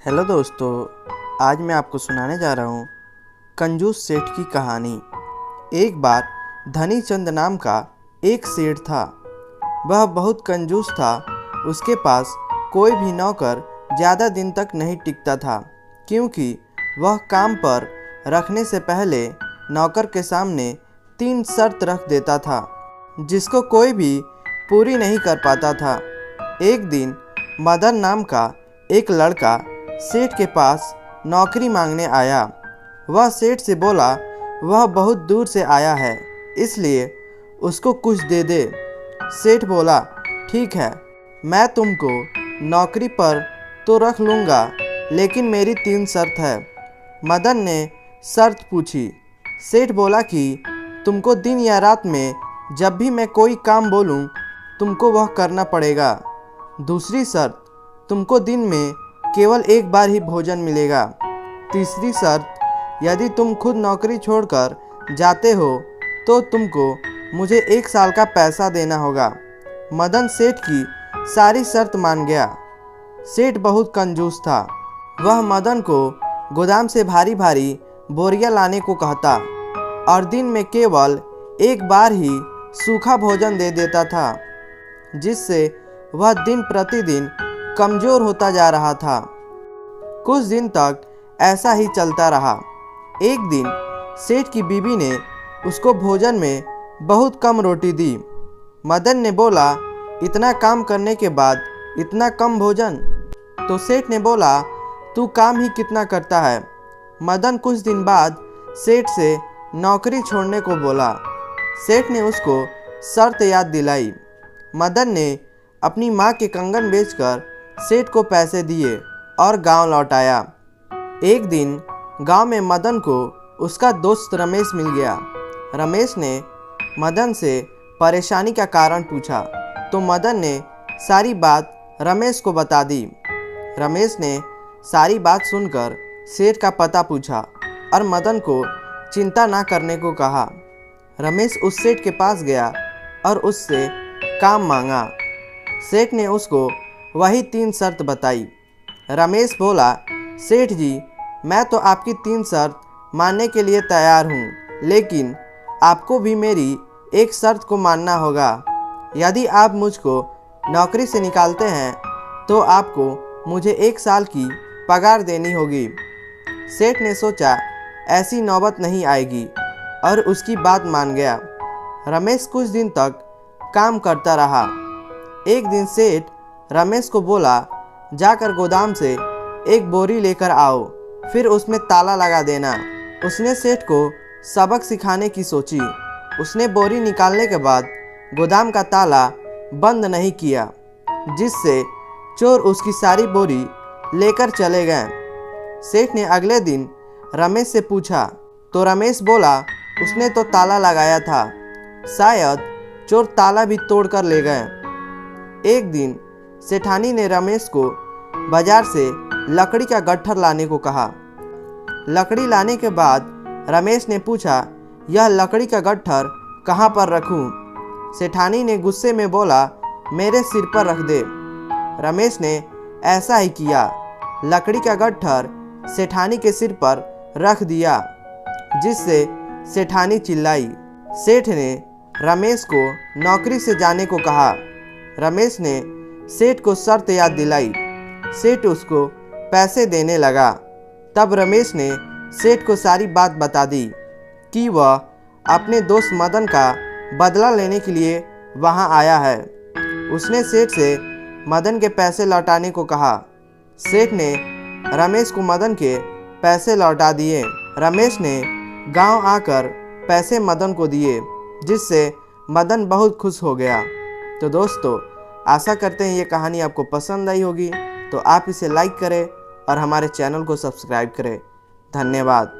Hello दोस्तों, आज मैं आपको सुनाने जा रहा हूँ कंजूस सेठ की कहानी। एक बार धनी चंद नाम का एक सेठ था। वह बहुत कंजूस था। उसके पास कोई भी नौकर ज़्यादा दिन तक नहीं टिकता था, क्योंकि वह काम पर रखने से पहले नौकर के सामने 3 शर्त रख देता था, जिसको कोई भी पूरी नहीं कर पाता था। एक दिन मदन नाम का एक लड़का सेठ के पास नौकरी मांगने आया। वह सेठ से बोला वह बहुत दूर से आया है, इसलिए उसको कुछ दे दे। सेठ बोला, ठीक है, मैं तुमको नौकरी पर तो रख लूँगा, लेकिन मेरी 3 शर्त है। मदन ने शर्त पूछी। सेठ बोला कि तुमको दिन या रात में जब भी मैं कोई काम बोलूँ तुमको वह करना पड़ेगा। दूसरी शर्त, तुमको दिन में केवल एक बार ही भोजन मिलेगा। तीसरी शर्त, यदि तुम खुद नौकरी छोड़कर जाते हो तो तुमको मुझे 1 साल का पैसा देना होगा। मदन सेठ की सारी शर्त मान गया। सेठ बहुत कंजूस था। वह मदन को गोदाम से भारी भारी बोरियां लाने को कहता और दिन में केवल एक बार ही सूखा भोजन दे देता था, जिससे वह दिन प्रतिदिन कमज़ोर होता जा रहा था। कुछ दिन तक ऐसा ही चलता रहा। एक दिन सेठ की बीवी ने उसको भोजन में बहुत कम रोटी दी। मदन ने बोला, इतना काम करने के बाद इतना कम भोजन? तो सेठ ने बोला, तू काम ही कितना करता है। मदन कुछ दिन बाद सेठ से नौकरी छोड़ने को बोला। सेठ ने उसको शर्त याद दिलाई। मदन ने अपनी माँ के कंगन बेचकर सेठ को पैसे दिए और गांव लौट आया। एक दिन गांव में मदन को उसका दोस्त रमेश मिल गया। रमेश ने मदन से परेशानी का कारण पूछा, तो मदन ने सारी बात रमेश को बता दी। रमेश ने सारी बात सुनकर सेठ का पता पूछा और मदन को चिंता ना करने को कहा। रमेश उस सेठ के पास गया और उससे काम मांगा। सेठ ने उसको वही 3 शर्त बताई। रमेश बोला, सेठ जी, मैं तो आपकी 3 शर्त मानने के लिए तैयार हूँ, लेकिन आपको भी मेरी एक शर्त को मानना होगा। यदि आप मुझको नौकरी से निकालते हैं तो आपको मुझे 1 साल की पगार देनी होगी। सेठ ने सोचा ऐसी नौबत नहीं आएगी और उसकी बात मान गया। रमेश कुछ दिन तक काम करता रहा। एक दिन सेठ रमेश को बोला, जाकर गोदाम से एक बोरी लेकर आओ, फिर उसमें ताला लगा देना। उसने सेठ को सबक सिखाने की सोची। उसने बोरी निकालने के बाद गोदाम का ताला बंद नहीं किया, जिससे चोर उसकी सारी बोरी लेकर चले गए। सेठ ने अगले दिन रमेश से पूछा, तो रमेश बोला, उसने तो ताला लगाया था, शायद चोर ताला भी तोड़ कर ले गए। एक दिन सेठानी ने रमेश को बाजार से लकड़ी का गट्ठर लाने को कहा। लकड़ी लाने के बाद रमेश ने पूछा, यह लकड़ी का गट्ठर कहाँ पर रखूं? सेठानी ने गुस्से में बोला, मेरे सिर पर रख दे। रमेश ने ऐसा ही किया। लकड़ी का गट्ठर सेठानी के सिर पर रख दिया, जिससे सेठानी चिल्लाई। सेठ ने रमेश को नौकरी से जाने को कहा। रमेश ने सेठ को शर्त याद दिलाई। सेठ उसको पैसे देने लगा। तब रमेश ने सेठ को सारी बात बता दी कि वह अपने दोस्त मदन का बदला लेने के लिए वहां आया है। उसने सेठ से मदन के पैसे लौटाने को कहा। सेठ ने रमेश को मदन के पैसे लौटा दिए। रमेश ने गांव आकर पैसे मदन को दिए, जिससे मदन बहुत खुश हो गया। तो दोस्तों, आशा करते हैं ये कहानी आपको पसंद आई होगी। तो आप इसे लाइक करें और हमारे चैनल को सब्सक्राइब करें। धन्यवाद।